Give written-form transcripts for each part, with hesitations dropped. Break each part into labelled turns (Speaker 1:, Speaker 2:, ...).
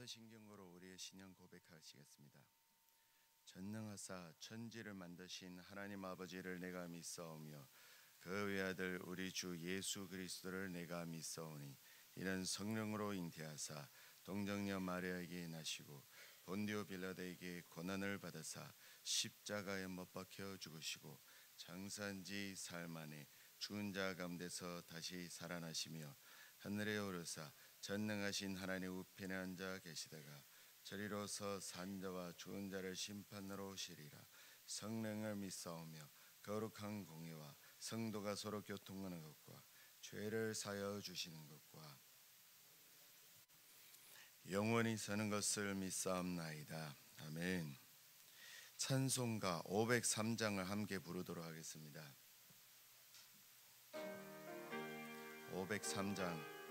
Speaker 1: 사도신경으로 우리의 신앙 고백하시겠습니다. 전능하사 천지를 만드신 하나님 아버지를 내가 믿사오며 그 외아들 우리 주 예수 그리스도를 내가 믿사오니 이는 성령으로 잉태하사 동정녀 마리아에게 나시고 본디오 빌라도에게 고난을 받으사 십자가에 못 박혀 죽으시고 장사한 지 사흘 만에 죽은 자 가운데서 다시 살아나시며 하늘에 오르사 전능하신 하나님 우편에 앉아 계시다가 저리로서 산 자와 죽은 자를 심판하러 오시리라. 성령을 믿사오며 거룩한 공예와 성도가 서로 교통하는 것과 죄를 사하여 주시는 것과 영원히 사는 것을 믿사옵나이다. 아멘. 찬송가 503장을 함께 부르도록 하겠습니다. 503장.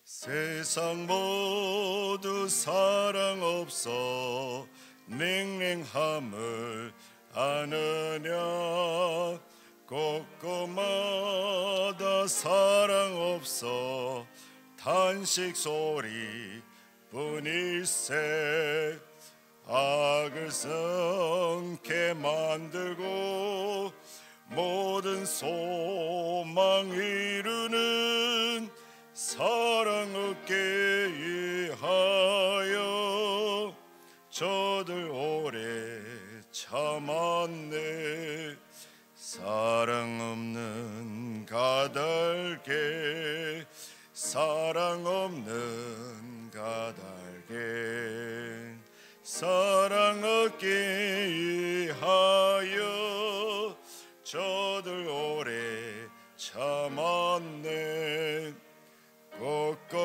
Speaker 1: 세상 모두 사랑 없어 냉랭함을 아느냐 곳곳마다 사랑 없어 탄식 소리 뿐일세 악을 성케 만들고 모든 소망 이루는 사랑 얻게 위하여 저들 오래 참았네. 사랑 없는 가달게 사랑 없는 가달게 사랑 얻게 위하여 저들 오래 참았네.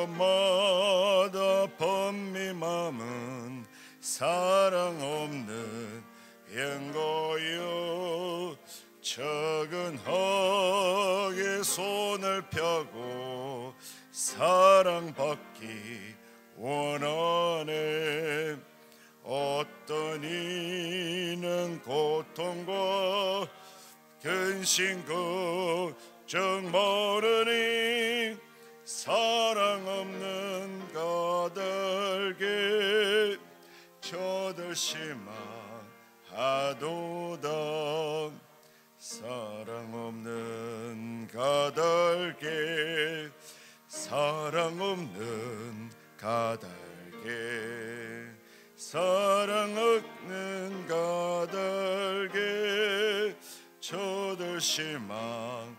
Speaker 1: 곳곳마다 번미 맘은 사랑 없는 연고요 적은 헉에 손을 펴고 사랑받기 원하네. 어떤 이는 고통과 근심 걱정 모르니 사랑 없는 가달게 저들 실망하도다. 사랑 없는 가달게 사랑 없는 가달게 사랑 없는 가달게 저들 실망하도다.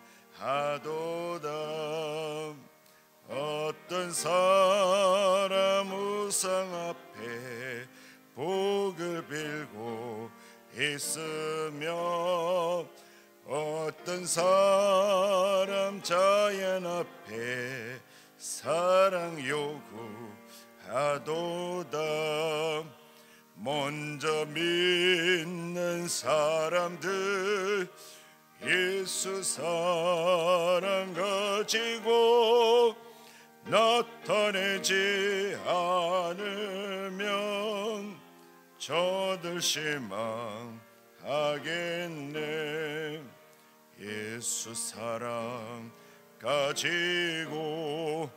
Speaker 1: 어떤 사람 우상 앞에 복을 빌고 있으며 어떤 사람 자연 앞에 사랑 요구하도다. 먼저 믿는 사람들 예수 사랑 가지고 나타내지 않으면 저들 실망하겠네. 예수 사랑 가지고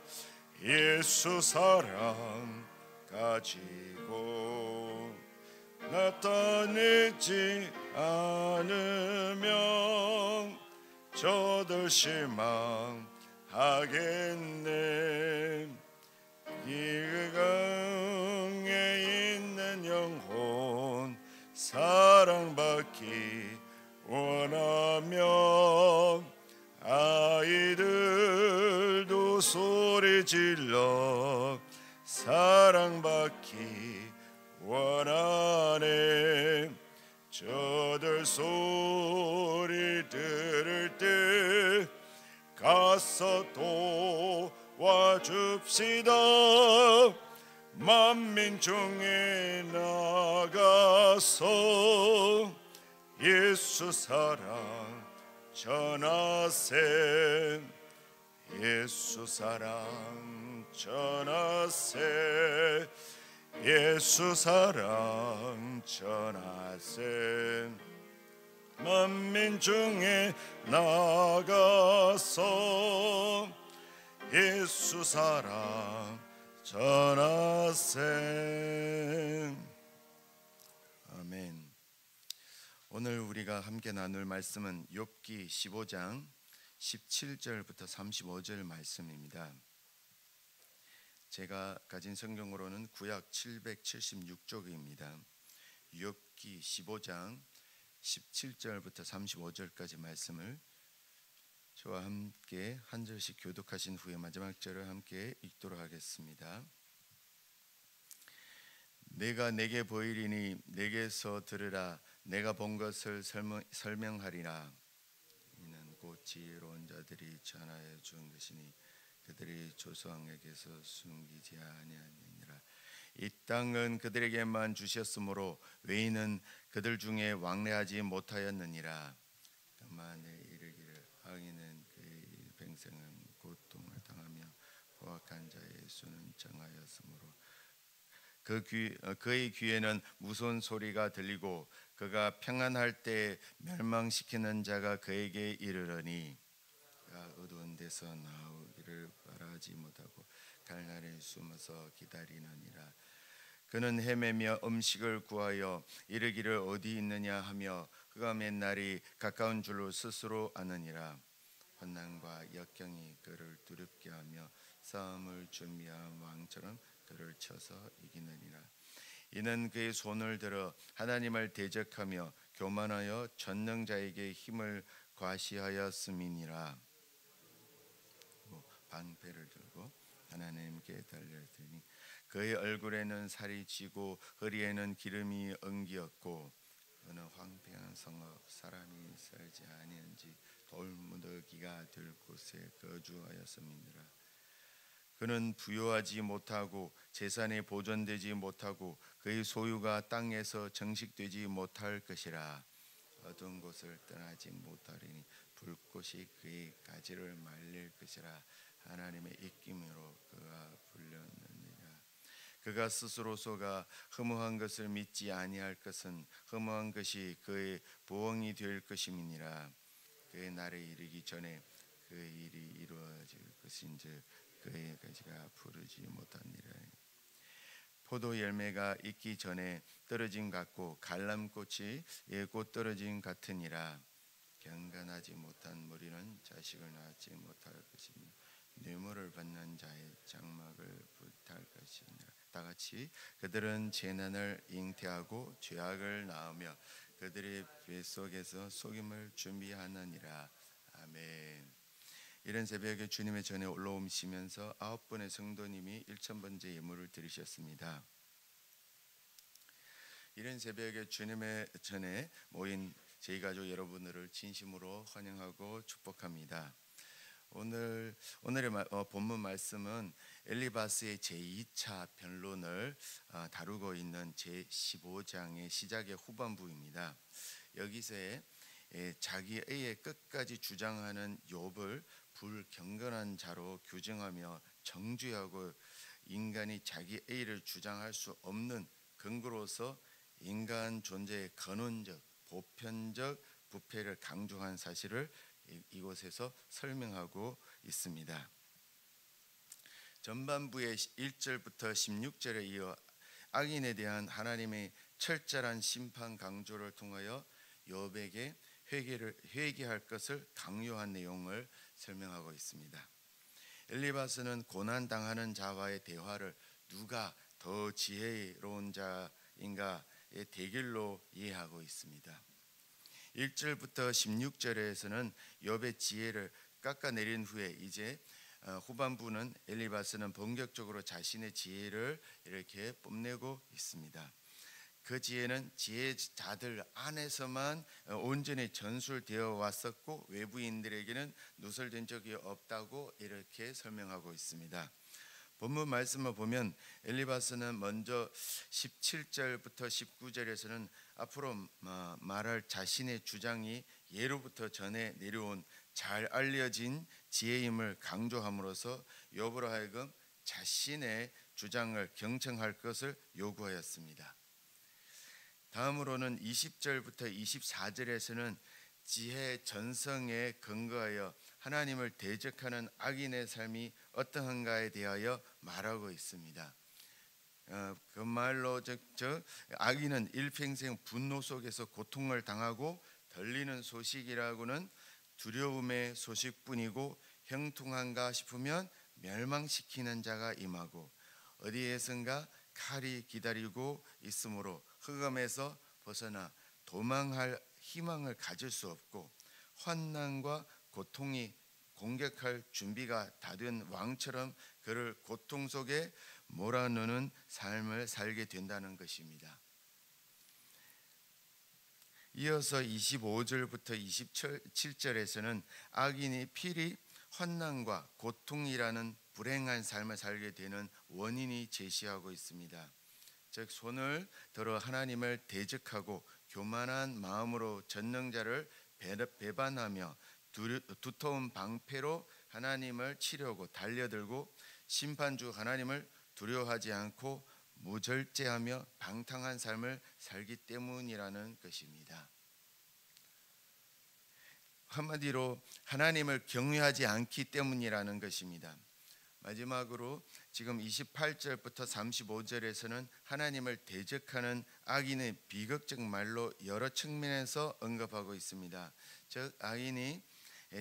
Speaker 1: 예수 사랑 가지고 나타내지 않으면 저들 실망하겠네. 기강에 있는 영혼 사랑받기 원하며 아이들도 소리 질러 사랑받기 원하네. 저들 소리 들을 때 가서 도와줍시다. 만민 중에 나가서 예수 사랑 전하세. 예수 사랑 전하세. 예수 사랑 전하세. 만민 중에 나가서 예수 사랑 전하세. 아멘. 오늘 우리가 함께 나눌 말씀은 욥기 15장 17절부터 35절 말씀입니다. 제가 가진 성경으로는 구약 776쪽입니다. 욥기 15장 17절부터 35절까지 말씀을 저와 함께 한 절씩 교독하신 후에 마지막 절을 함께 읽도록 하겠습니다. 내가 내게 보이리니 내게서 들으라. 내가 본 것을 설명하리라. 이는 곧 지혜로운 자들이 전하여 준 것이니 그들이 조상에게서 숨기지 아니하니라. 이 땅은 그들에게만 주셨으므로 외인은 그들 중에 왕래하지 못하였느니라. 그만에 이르기를 악인은 그의 평생은 고통을 당하며 포악한 자의 수는 정하였으므로 그의 귀에는 무서운 소리가 들리고 그가 평안할 때 멸망시키는 자가 그에게 이르러니 그가 어두운 데서 나오기를 바라지 못하고 갈날에 숨어서 기다리느니라. 그는 헤매며 음식을 구하여 이르기를 어디 있느냐 하며 그가 맨날이 가까운 줄로 스스로 아느니라. 환난과 역경이 그를 두렵게 하며 싸움을 준비한 왕처럼 그를 쳐서 이기느니라. 이는 그의 손을 들어 하나님을 대적하며 교만하여 전능자에게 힘을 과시하였음이니라. 방패를 들고 하나님께 달려드니 그의 얼굴에는 살이 찌고 허리에는 기름이 엉기었고 그는 황폐한 성읍 사람이 살지 아니한지 돌무더기가 될 곳에 거주하였음이니라. 그는 부요하지 못하고 재산이 보존되지 못하고 그의 소유가 땅에서 정식되지 못할 것이라. 어두운 곳을 떠나지 못하리니 불꽃이 그의 가지를 말릴 것이라. 하나님의 입김으로 그가 불렸느니라. 그가 스스로 속아 허무한 것을 믿지 아니할 것은 허무한 것이 그의 보응이 될 것임이니라. 그의 날에 이르기 전에 그의 일이 이루어질 것인즉 그의 가지가 푸르지 못하니라. 포도 열매가 익기 전에 떨어짐 같고 갈람꽃이 곧 떨어짐 같으니라. 경건하지 못한 무리는 자식을 낳지 못할 것이며 뇌물을 받는 자의 장막을 불탈 것이니라. 다같이 그들은 재난을 잉태하고 죄악을 낳으며 그들의 뱃속에서 속임을 준비하느니라. 아멘. 이른 새벽에 주님의 전에 올라오시면서 9분의 성도님이 1000번째 예물을 드리셨습니다. 이른 새벽에 주님의 전에 모인 저희 가족 여러분들을 진심으로 환영하고 축복합니다. 오늘의 본문 말씀은 엘리바스의 제2차 변론을 다루고 있는 제15장의 시작의 후반부입니다. 여기서의 자기의 끝까지 주장하는 욥을 불경건한 자로 규정하며 정죄하고 인간이 자기를 주장할 수 없는 근거로서 인간 존재의 근원적, 보편적 부패를 강조한 사실을 이곳에서 설명하고 있습니다. 전반부의 1절부터 16절에 이어 악인에 대한 하나님의 철저한 심판 강조를 통하여 욥에게 회개할 것을 강요한 내용을 설명하고 있습니다. 엘리바스는 고난당하는 자와의 대화를 누가 더 지혜로운 자인가의 대결로 이해하고 있습니다. 1절부터 16절에서는 욥의 지혜를 깎아내린 후에 이제 후반부는 엘리바스는 본격적으로 자신의 지혜를 이렇게 뽐내고 있습니다. 그 지혜는 지혜자들 안에서만 온전히 전술되어 왔었고 외부인들에게는 누설된 적이 없다고 이렇게 설명하고 있습니다. 본문 말씀을 보면 엘리바스는 먼저 17절부터 19절에서는 앞으로 말할 자신의 주장이 예로부터 전해 내려온 잘 알려진 지혜임을 강조함으로써 욥으로 하여금 자신의 주장을 경청할 것을 요구하였습니다. 다음으로는 20절부터 24절에서는 지혜 전성에 근거하여 하나님을 대적하는 악인의 삶이 어떠한가에 대하여 말하고 있습니다. 그 말로 저 악인은 일평생 분노 속에서 고통을 당하고 들리는 소식이라고는 두려움의 소식뿐이고 형통한가 싶으면 멸망시키는 자가 임하고 어디에선가 칼이 기다리고 있으므로 흑암에서 벗어나 도망할 희망을 가질 수 없고 환난과 고통이 공격할 준비가 다 된 왕처럼 그를 고통 속에 몰아넣는 삶을 살게 된다는 것입니다. 이어서 25절부터 27절에서는 악인이 필히 환난과 고통이라는 불행한 삶을 살게 되는 원인이 제시하고 있습니다. 즉 손을 들어 하나님을 대적하고 교만한 마음으로 전능자를 배반하며 두터운 방패로 하나님을 치려고 달려들고 심판주 하나님을 두려워하지 않고 무절제하며 방탕한 삶을 살기 때문이라는 것입니다. 한마디로 하나님을 경외하지 않기 때문이라는 것입니다. 마지막으로 지금 28절부터 35절에서는 하나님을 대적하는 악인의 비극적 말로 여러 측면에서 언급하고 있습니다. 즉 악인이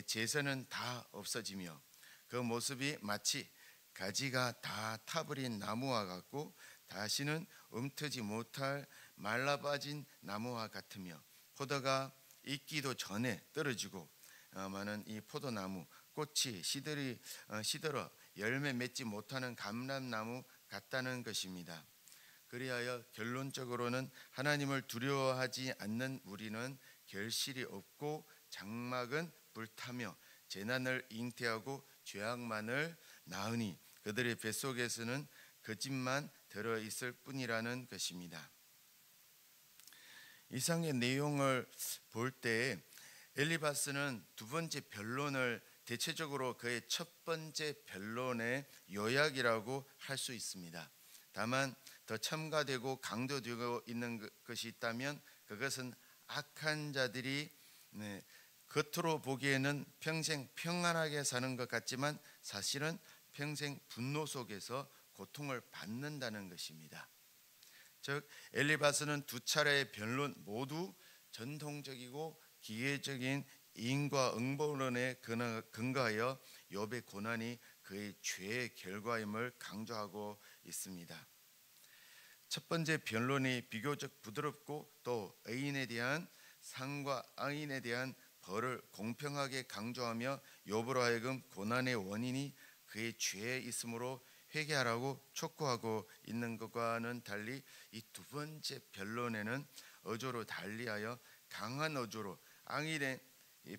Speaker 1: 재산은 다 없어지며 그 모습이 마치 가지가 다 타버린 나무와 같고 다시는 움트지 못할 말라빠진 나무와 같으며 포도가 익기도 전에 떨어지고 많은 이 포도나무 꽃이 시들어 열매 맺지 못하는 감람나무 같다는 것입니다. 그리하여 결론적으로는 하나님을 두려워하지 않는 우리는 결실이 없고 장막은 불타며 재난을 잉태하고 죄악만을 낳으니 그들의 뱃속에서는 거짓만 들어있을 뿐이라는 것입니다. 이상의 내용을 볼 때 엘리바스는 두 번째 변론을 대체적으로 그의 첫 번째 변론의 요약이라고 할 수 있습니다. 다만 더 첨가되고 강조되고 있는 것이 있다면 그것은 악한 자들이 겉으로 보기에는 평생 평안하게 사는 것 같지만 사실은 평생 분노 속에서 고통을 받는다는 것입니다. 즉 엘리바스는 두 차례의 변론 모두 전통적이고 기계적인 인과 응보론에 근거하여 욥의 고난이 그의 죄의 결과임을 강조하고 있습니다. 첫 번째 변론이 비교적 부드럽고 또 의인에 대한 상과 악인에 대한 벌을 공평하게 강조하며 욥으로 하여금 고난의 원인이 그의 죄에 있으므로 회개하라고 촉구하고 있는 것과는 달리 이 두 번째 변론에는 어조로 달리하여 강한 어조로 악인의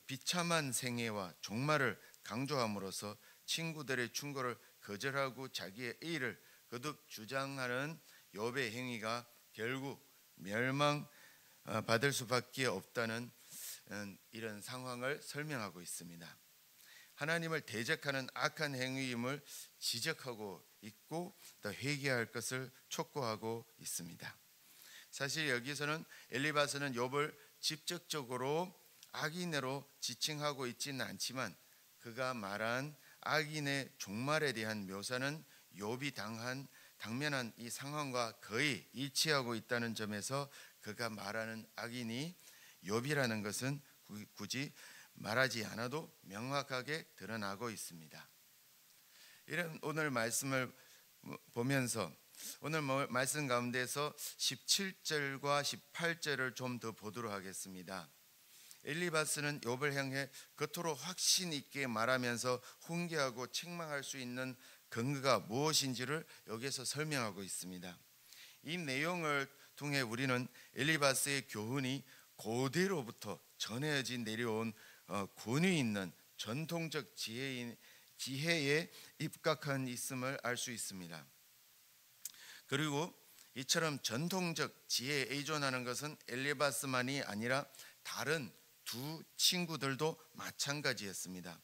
Speaker 1: 비참한 생애와 종말을 강조함으로써 친구들의 충고를 거절하고 자기의 의를 거듭 주장하는 욥의 행위가 결국 멸망받을 수밖에 없다는 이런 상황을 설명하고 있습니다. 하나님을 대적하는 악한 행위임을 지적하고 있고 또 회개할 것을 촉구하고 있습니다. 사실 여기서는 엘리바스는 욥을 직접적으로 악인으로 지칭하고 있지는 않지만 그가 말한 악인의 종말에 대한 묘사는 욥이 당면한 이 상황과 거의 일치하고 있다는 점에서 그가 말하는 악인이 욥이라는 것은 굳이 말하지 않아도 명확하게 드러나고 있습니다. 이런 오늘 말씀을 보면서 오늘 말씀 가운데서 17절과 18절을 좀 더 보도록 하겠습니다. 엘리바스는 욥을 향해 겉으로 확신 있게 말하면서 훈계하고 책망할 수 있는 근거가 무엇인지를 여기서 설명하고 있습니다. 이 내용을 통해 우리는 엘리바스의 교훈이 고대로부터 전해져 내려온 권위 있는 전통적 지혜에 입각한 있음을 알 수 있습니다. 그리고 이처럼 전통적 지혜에 의존하는 것은 엘리바스만이 아니라 다른 두 친구들도 마찬가지였습니다.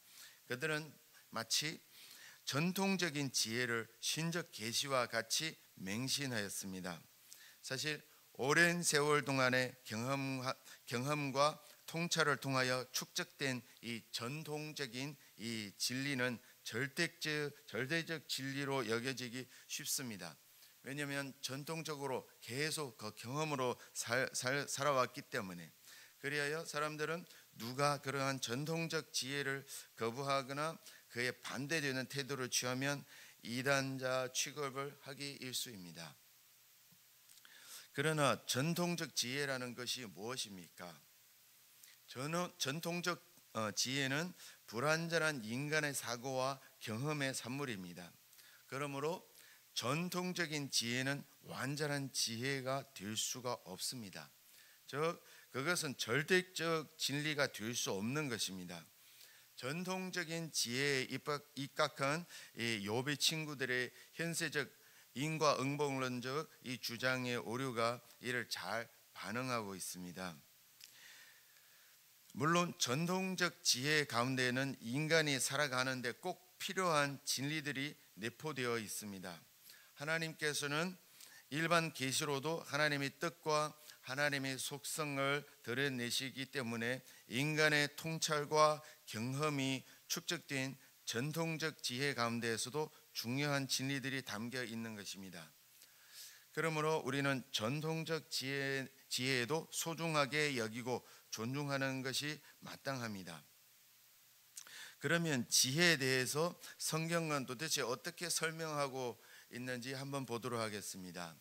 Speaker 1: 그들은 마치 전통적인 지혜를 신적 계시와 같이 맹신하였습니다. 사실 오랜 세월 동안의 경험과 통찰을 통하여 축적된 이 전통적인 이 진리는 절대적 진리로 여겨지기 쉽습니다. 왜냐하면 전통적으로 계속 그 경험으로 살아왔기 때문에. 그리하여 사람들은 누가 그러한 전통적 지혜를 거부하거나 그에 반대되는 태도를 취하면 이단자 취급을 하기 일쑤입니다. 그러나 전통적 지혜라는 것이 무엇입니까? 전통적 지혜는 불완전한 인간의 사고와 경험의 산물입니다. 그러므로 전통적인 지혜는 완전한 지혜가 될 수가 없습니다. 즉 그것은 절대적 진리가 될 수 없는 것입니다. 전통적인 지혜에 입각한 욥의 친구들의 현세적 인과응보론적 이 주장의 오류가 이를 잘 반영하고 있습니다. 물론 전통적 지혜 가운데에는 인간이 살아가는 데 꼭 필요한 진리들이 내포되어 있습니다. 하나님께서는 일반 계시로도 하나님의 뜻과 하나님의 속성을 드러내시기 때문에 인간의 통찰과 경험이 축적된 전통적 지혜 가운데에서도 중요한 진리들이 담겨 있는 것입니다. 그러므로 우리는 전통적 지혜에도 소중하게 여기고 존중하는 것이 마땅합니다. 그러면 지혜에 대해서 성경은 도대체 어떻게 설명하고 있는지 한번 보도록 하겠습니다.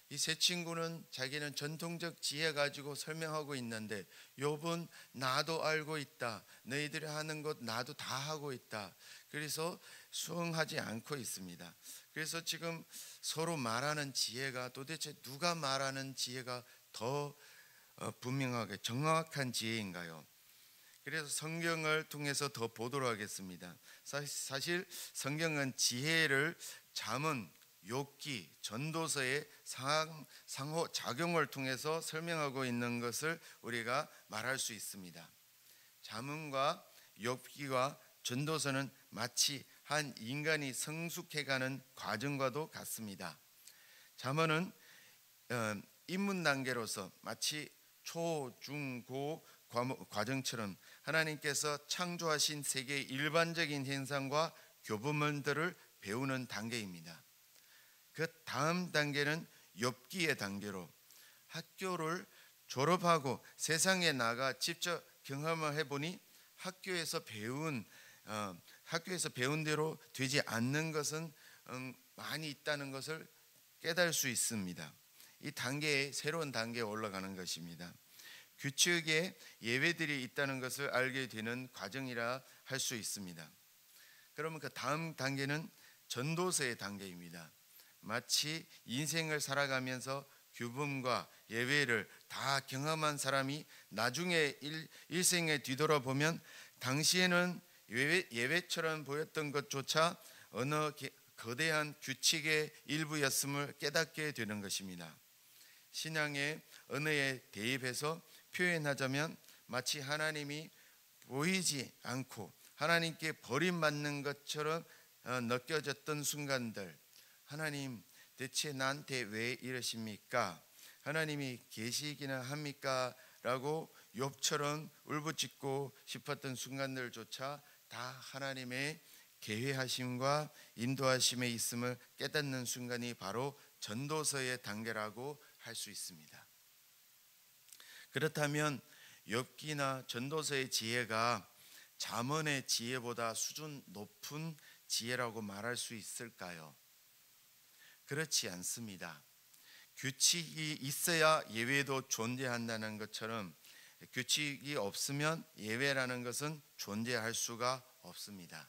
Speaker 1: 이 세 친구는 자기는 전통적 지혜 가지고 설명하고 있는데 욥은 나도 알고 있다. 너희들이 하는 것 나도 다 하고 있다. 그래서 수긍하지 않고 있습니다. 그래서 지금 서로 말하는 지혜가 도대체 누가 말하는 지혜가 더 분명하게 정확한 지혜인가요? 그래서 성경을 통해서 더 보도록 하겠습니다. 사실 성경은 지혜를 잠언, 욥기, 전도서의 상호작용을 통해서 설명하고 있는 것을 우리가 말할 수 있습니다. 잠언과 욥기와 전도서는 마치 한 인간이 성숙해가는 과정과도 같습니다. 잠언은 입문 단계로서 마치 초, 중, 고 과정처럼 하나님께서 창조하신 세계의 일반적인 현상과 교부문들을 배우는 단계입니다. 그 다음 단계는 욥기의 단계로 학교를 졸업하고 세상에 나가 직접 경험을 해보니 학교에서 배운 대로 되지 않는 것은 많이 있다는 것을 깨달을 수 있습니다. 이 단계에 새로운 단계에 올라가는 것입니다. 규칙에 예외들이 있다는 것을 알게 되는 과정이라 할 수 있습니다. 그러면 그 다음 단계는 전도서의 단계입니다. 마치 인생을 살아가면서 규범과 예외를 다 경험한 사람이 나중에 일생에 뒤돌아보면 당시에는 예외처럼 보였던 것조차 어느 거대한 규칙의 일부였음을 깨닫게 되는 것입니다. 신앙의 언어에 대입해서 표현하자면 마치 하나님이 보이지 않고 하나님께 버림받는 것처럼 느껴졌던 순간들, 하나님 대체 나한테 왜 이러십니까? 하나님이 계시기는 합니까? 라고 욥처럼 울부짖고 싶었던 순간들조차 다 하나님의 계획하심과 인도하심에 있음을 깨닫는 순간이 바로 전도서의 단계라고 할 수 있습니다. 그렇다면 욥기나 전도서의 지혜가 잠언의 지혜보다 수준 높은 지혜라고 말할 수 있을까요? 그렇지 않습니다. 규칙이 있어야 예외도 존재한다는 것처럼 규칙이 없으면 예외라는 것은 존재할 수가 없습니다.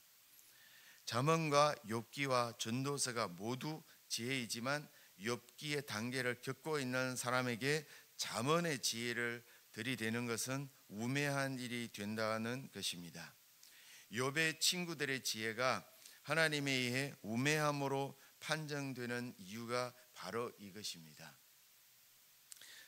Speaker 1: 잠언과 욥기와 전도서가 모두 지혜이지만 욥기의 단계를 겪고 있는 사람에게 잠언의 지혜를 들이대는 것은 우매한 일이 된다는 것입니다. 욥의 친구들의 지혜가 하나님에 의해 우매함으로 판정되는 이유가 바로 이것입니다.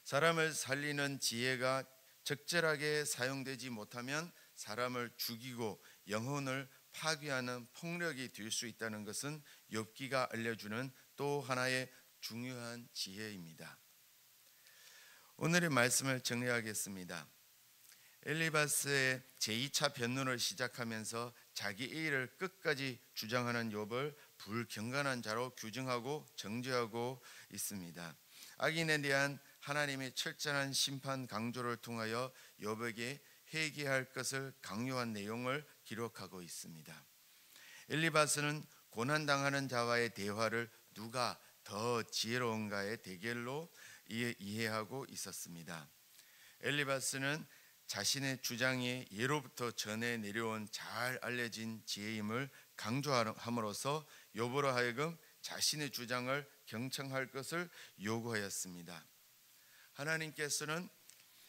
Speaker 1: 사람을 살리는 지혜가 적절하게 사용되지 못하면 사람을 죽이고 영혼을 파괴하는 폭력이 될 수 있다는 것은 욥기가 알려주는 또 하나의 중요한 지혜입니다. 오늘의 말씀을 정리하겠습니다. 엘리바스의 제2차 변론을 시작하면서 자기 일을 끝까지 주장하는 욥을 불경건한 자로 규정하고 정죄하고 있습니다. 악인에 대한 하나님의 철저한 심판 강조를 통하여 욥에게 회개할 것을 강요한 내용을 기록하고 있습니다. 엘리바스는 고난당하는 자와의 대화를 누가 더 지혜로운가의 대결로 이해하고 있었습니다. 엘리바스는 자신의 주장이 예로부터 전해 내려온 잘 알려진 지혜임을 강조함으로써 욥으로 하여금 자신의 주장을 경청할 것을 요구하였습니다. 하나님께서는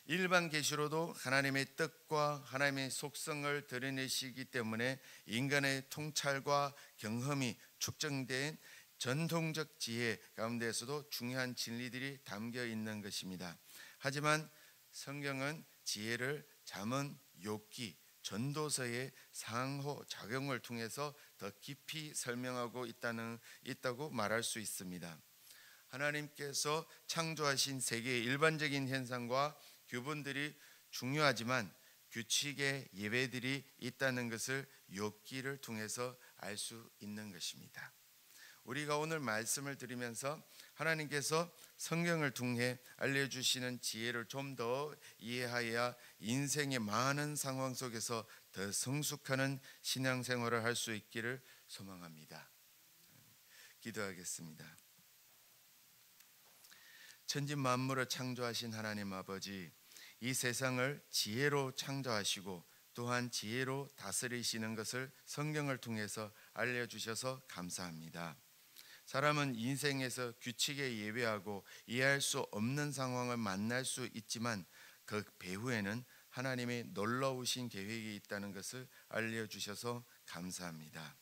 Speaker 1: 일반 계시로도 하나님의 뜻과 하나님의 속성을 드러내시기 때문에 인간의 통찰과 경험이 축적된 전통적 지혜 가운데서도 중요한 진리들이 담겨 있는 것입니다. 하지만 성경은 지혜를 잠언, 욥기, 전도서의 상호작용을 통해서 더 깊이 설명하고 있다고 말할 수 있습니다. 하나님께서 창조하신 세계의 일반적인 현상과 규범들이 중요하지만 규칙의 예배들이 있다는 것을 욥기를 통해서 알 수 있는 것입니다. 우리가 오늘 말씀을 들으면서 하나님께서 성경을 통해 알려주시는 지혜를 좀 더 이해하여야 인생의 많은 상황 속에서 더 성숙하는 신앙생활을 할 수 있기를 소망합니다. 기도하겠습니다. 천지 만물을 창조하신 하나님 아버지, 이 세상을 지혜로 창조하시고 또한 지혜로 다스리시는 것을 성경을 통해서 알려주셔서 감사합니다. 사람은 인생에서 규칙에 예배하고 이해할 수 없는 상황을 만날 수 있지만 그 배후에는 하나님의 놀라우신 계획이 있다는 것을 알려주셔서 감사합니다.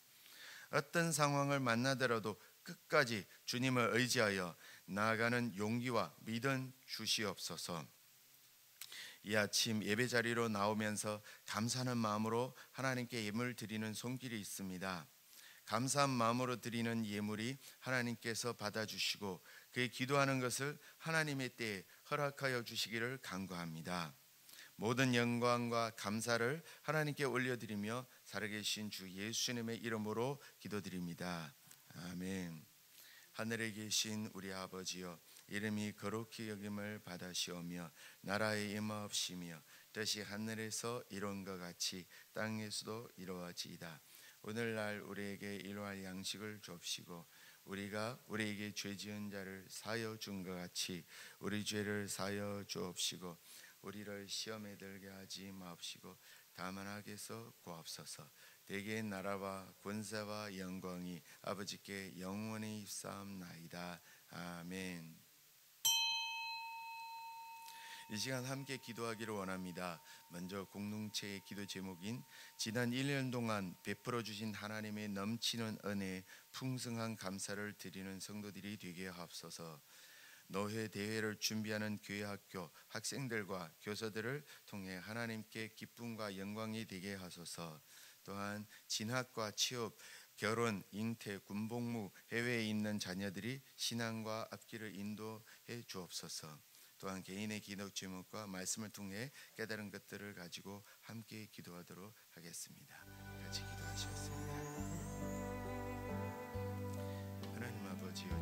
Speaker 1: 어떤 상황을 만나더라도 끝까지 주님을 의지하여 나아가는 용기와 믿음 주시옵소서. 이 아침 예배 자리로 나오면서 감사하는 마음으로 하나님께 예물 드리는 손길이 있습니다. 감사한 마음으로 드리는 예물이 하나님께서 받아주시고 그의 기도하는 것을 하나님의 때에 허락하여 주시기를 간구합니다. 모든 영광과 감사를 하나님께 올려드리며 살아계신 주 예수님의 이름으로 기도드립니다. 아멘. 하늘에 계신 우리 아버지여, 이름이 거룩히 여김을 받으시오며 나라의 임하옵시며 뜻이 하늘에서 이룬 것 같이 땅에서도 이루어지이다. 오늘날 우리에게 일용할 양식을 주옵시고 우리가 우리에게 죄 지은 자를 사하여 준 것 같이 우리 죄를 사하여 주옵시고 우리를 시험에 들게 하지 마옵시고 다만 악에서 구하옵소서. 대개의 나라와 권세와 영광이 아버지께 영원히 입사옵나이다. 아멘. 이 시간 함께 기도하기를 원합니다. 먼저 공동체의 기도 제목인 지난 1년 동안 베풀어 주신 하나님의 넘치는 은혜에 풍성한 감사를 드리는 성도들이 되게 하옵소서. 노회 대회를 준비하는 교회 학교 학생들과 교사들을 통해 하나님께 기쁨과 영광이 되게 하소서. 또한 진학과 취업, 결혼, 잉태, 군복무, 해외에 있는 자녀들이 신앙과 앞길을 인도해 주옵소서. 또한 개인의 기도 제목과 말씀을 통해 깨달은 것들을 가지고 함께 기도하도록 하겠습니다. 같이 기도하시겠습니다. 하나님 아버지여,